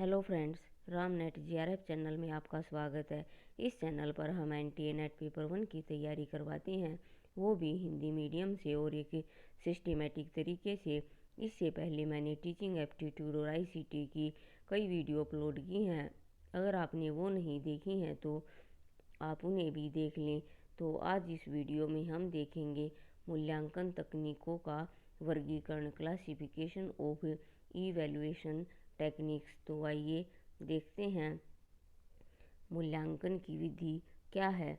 Hello friends, Ram net GRF channel में आपका स्वागत है। इस चैनल पर हम एनटीए नेट पेपर 1 की तैयारी करवाते हैं, वो भी हिंदी मीडियम से और एक सिस्टमेटिक तरीके से। इससे पहले मैंने टीचिंग एप्टीट्यूड और आईसीटी की कई वीडियो अपलोड की हैं। अगर आपने वो नहीं देखी हैं तो आप उन्हें भी देख लें। तो आज इस वीडियो में हम देखेंगे मूल्यांकन तकनीकों का वर्गीकरण, क्लासिफिकेशन ऑफ इवैल्यूएशन टेक्निक्स। तो आइए देखते हैं मूल्यांकन की विधि क्या है।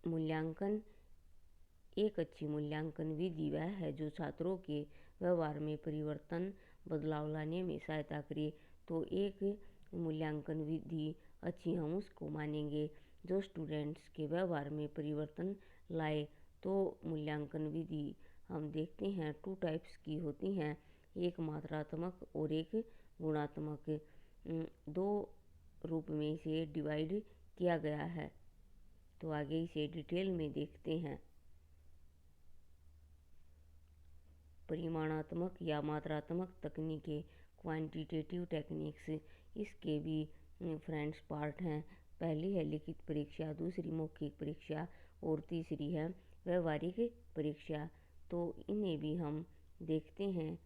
मूल्यांकन एक अच्छी मूल्यांकन विधि वह है जो छात्रों के व्यवहार में परिवर्तन, बदलाव लाने में सहायता करे। तो एक मूल्यांकन विधि अच्छी हम उसको मानेंगे जो स्टूडेंट्स के व्यवहार में परिवर्तन लाए। तो मूल्यांकन विधि हम देखते हैं 2 टाइप्स की होती हैं, एक मात्रात्मक और एक गुणात्मक। 2 रूप में इसे डिवाइड किया गया है। तो आगे इसे डिटेल में देखते हैं। परिमाणात्मक या मात्रात्मक तकनीकें, क्वांटिटेटिव टेक्निक्स, इसके भी फ्रेंड्स पार्ट हैं। पहली है लिखित परीक्षा, दूसरी मौखिक परीक्षा और तीसरी है व्यवहारिक परीक्षा। तो इन्हें भी हम देखते हैं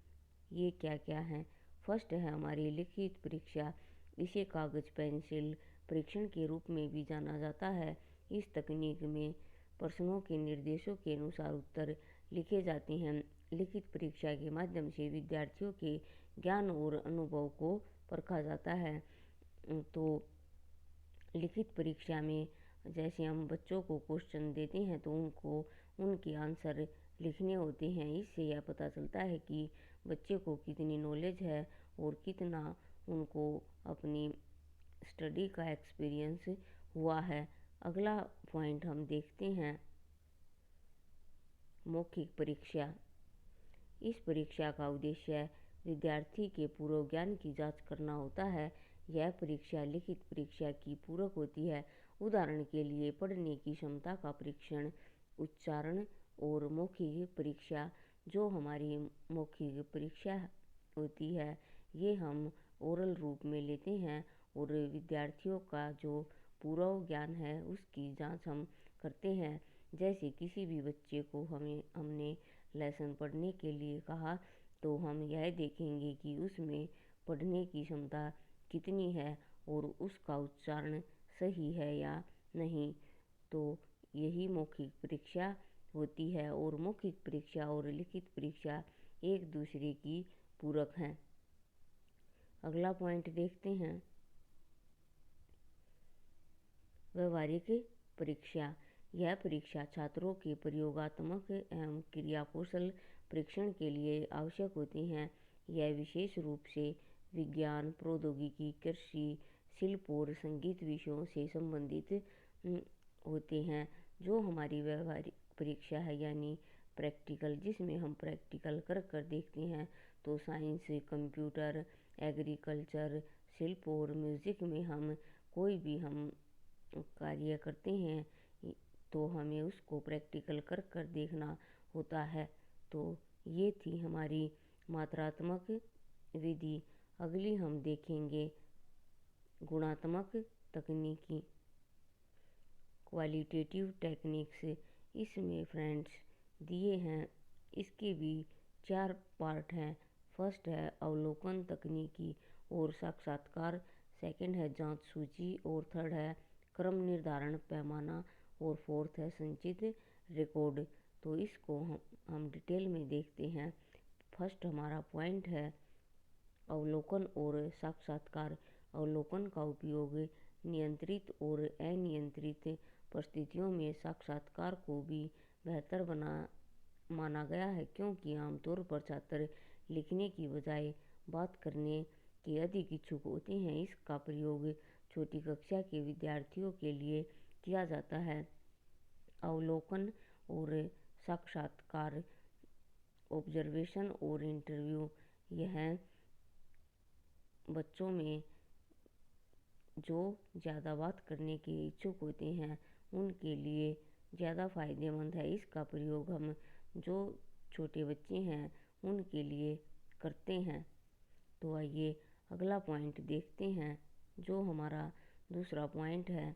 ये क्या क्या है। फर्स्ट है हमारी लिखित परीक्षा। इसे कागज पेंसिल परीक्षण के रूप में भी जाना जाता है। इस तकनीक में प्रश्नों के निर्देशों के अनुसार उत्तर लिखे जाते हैं। लिखित परीक्षा के माध्यम से विद्यार्थियों के ज्ञान और अनुभव को परखा जाता है। तो लिखित परीक्षा में जैसे हम बच्चों को क्वेश्चन देते हैं तो उनको उनके आंसर लिखने होते हैं। इससे यह पता चलता है कि बच्चे को कितनी नॉलेज है और कितना उनको अपनी स्टडी का एक्सपीरियंस हुआ है। अगला पॉइंट हम देखते हैं मौखिक परीक्षा। इस परीक्षा का उद्देश्य विद्यार्थी के पूर्व ज्ञान की जांच करना होता है। यह परीक्षा लिखित परीक्षा की पूरक होती है। उदाहरण के लिए पढ़ने की क्षमता का परीक्षण, उच्चारण और मौखिक परीक्षा। जो हमारी मौखिक परीक्षा होती है ये हम ओरल रूप में लेते हैं और विद्यार्थियों का जो पूर्व ज्ञान है उसकी जांच हम करते हैं। जैसे किसी भी बच्चे को हमने लेसन पढ़ने के लिए कहा तो हम यह देखेंगे कि उसमें पढ़ने की क्षमता कितनी है और उसका उच्चारण सही है या नहीं। तो यही मौखिक परीक्षा होती है और मौखिक परीक्षा और लिखित परीक्षा एक दूसरे की पूरक हैं। अगला पॉइंट देखते हैं व्यवहारिक परीक्षा। यह परीक्षा छात्रों के प्रयोगात्मक एवं क्रिया कौशल परीक्षण के लिए आवश्यक होती हैं। यह विशेष रूप से विज्ञान, प्रौद्योगिकी, कृषि, शिल्प और संगीत विषयों से संबंधित होते हैं। जो हमारी व्यवहारिक परीक्षा है यानी प्रैक्टिकल, जिसमें हम प्रैक्टिकल कर देखते हैं। तो साइंस, कंप्यूटर, एग्रीकल्चर, शिल्प और म्यूजिक में हम कोई भी हम कार्य करते हैं तो हमें उसको प्रैक्टिकल कर देखना होता है। तो ये थी हमारी मात्रात्मक विधि। अगली हम देखेंगे गुणात्मक तकनीकी, क्वालिटेटिव टेक्निक्स। इसमें फ्रेंड्स दिए हैं, इसके भी 4 पार्ट हैं। फर्स्ट है अवलोकन तकनीकी और साक्षात्कार, सेकंड है जांच सूची और थर्ड है क्रम निर्धारण पैमाना और फोर्थ है संचित रिकॉर्ड। तो इसको हम डिटेल में देखते हैं। फर्स्ट हमारा पॉइंट है अवलोकन और साक्षात्कार। अवलोकन का उपयोग नियंत्रित और अनियंत्रित परिस्थितियों में साक्षात्कार को भी बेहतर माना गया है, क्योंकि आमतौर पर छात्र लिखने की बजाय बात करने के अधिक इच्छुक होते हैं। इसका प्रयोग छोटी कक्षा के विद्यार्थियों के लिए किया जाता है। अवलोकन और साक्षात्कार, ऑब्जर्वेशन और इंटरव्यू, यह बच्चों में जो ज़्यादा बात करने के इच्छुक होते हैं उनके लिए ज़्यादा फायदेमंद है। इसका प्रयोग हम जो छोटे बच्चे हैं उनके लिए करते हैं। तो आइए अगला पॉइंट देखते हैं, जो हमारा दूसरा पॉइंट है,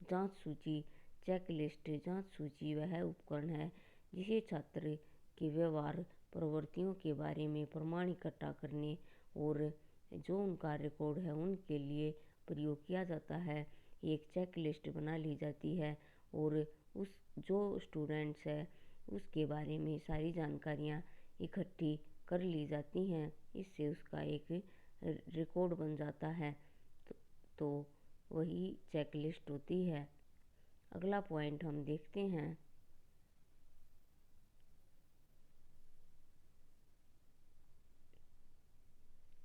जांच सूची। चेकलिस्ट। जांच सूची वह उपकरण है जिसे छात्र के व्यवहार, प्रवृत्तियों के बारे में प्रमाण इकट्ठा करने और जो उनका रिकॉर्ड है उनके लिए प्रयोग किया जाता है। एक चेकलिस्ट बना ली जाती है और उस जो स्टूडेंट्स है उसके बारे में सारी जानकारियाँ इकट्ठी कर ली जाती हैं। इससे उसका एक रिकॉर्ड बन जाता है। तो वही चेकलिस्ट होती है। अगला पॉइंट हम देखते हैं,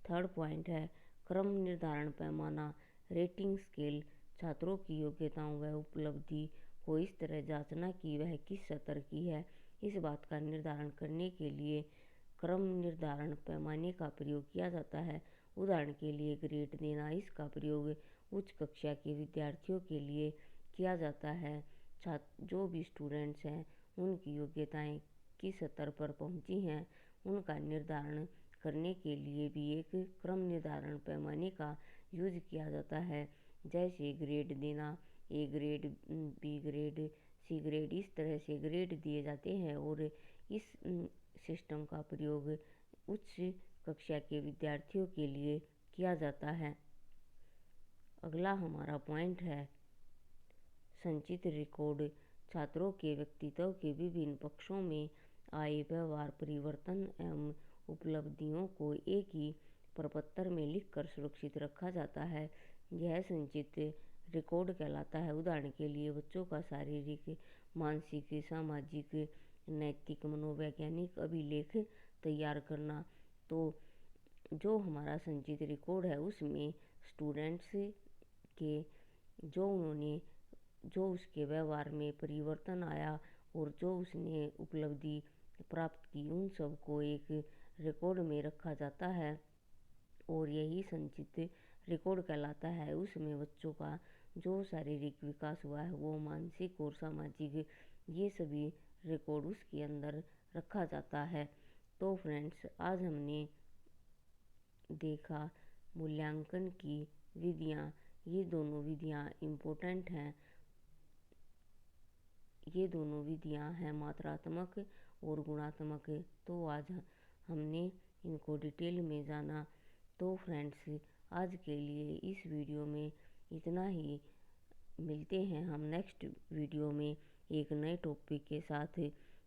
थर्ड पॉइंट है क्रम निर्धारण पैमाना, रेटिंग स्केल। छात्रों की योग्यताओं व उपलब्धि को इस तरह जांचना कि वह किस स्तर की है, इस बात का निर्धारण करने के लिए क्रम निर्धारण पैमाने का प्रयोग किया जाता है। उदाहरण के लिए ग्रेड देना। इसका प्रयोग उच्च कक्षा के विद्यार्थियों के लिए किया जाता है। छात्र जो भी स्टूडेंट्स हैं उनकी योग्यताएं किस स्तर पर पहुंची हैं उनका निर्धारण करने के लिए भी एक क्रम निर्धारण पैमाने का यूज किया जाता है। जैसे ग्रेड देना, A grade, B grade, C grade, इस तरह से ग्रेड दिए जाते हैं और इस सिस्टम का प्रयोग उच्च कक्षा के विद्यार्थियों के लिए किया जाता है। अगला हमारा पॉइंट है संचित रिकॉर्ड। छात्रों के व्यक्तित्व के विभिन्न पक्षों में आए व्यवहार परिवर्तन एवं उपलब्धियों को एक ही प्रपत्र में लिखकर सुरक्षित रखा जाता है। यह संचित रिकॉर्ड कहलाता है। उदाहरण के लिए बच्चों का शारीरिक, मानसिक, सामाजिक, नैतिक, मनोवैज्ञानिक अभिलेख तैयार करना। तो जो हमारा संचित रिकॉर्ड है उसमें स्टूडेंट्स के जो उसके व्यवहार में परिवर्तन आया और जो उसने उपलब्धि प्राप्त की उन सब को एक रिकॉर्ड में रखा जाता है और यही संचित रिकॉर्ड कहलाता है। उसमें बच्चों का जो शारीरिक विकास हुआ है वो मानसिक और सामाजिक ये सभी रिकॉर्ड उसके अंदर रखा जाता है। तो फ्रेंड्स, आज हमने देखा मूल्यांकन की विधियाँ। ये दोनों विधियाँ इम्पोर्टेंट हैं। ये दोनों विधियाँ हैं मात्रात्मक और गुणात्मक। तो आज हमने इनको डिटेल में जाना। तो फ्रेंड्स, आज के लिए इस वीडियो में इतना ही। मिलते हैं हम नेक्स्ट वीडियो में एक नए टॉपिक के साथ।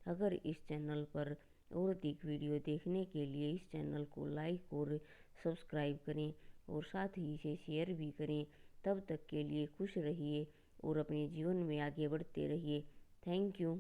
अगर इस चैनल पर और अधिक वीडियो देखने के लिए इस चैनल को लाइक और सब्सक्राइब करें और साथ ही इसे शेयर भी करें। तब तक के लिए खुश रहिए और अपने जीवन में आगे बढ़ते रहिए। Thank you.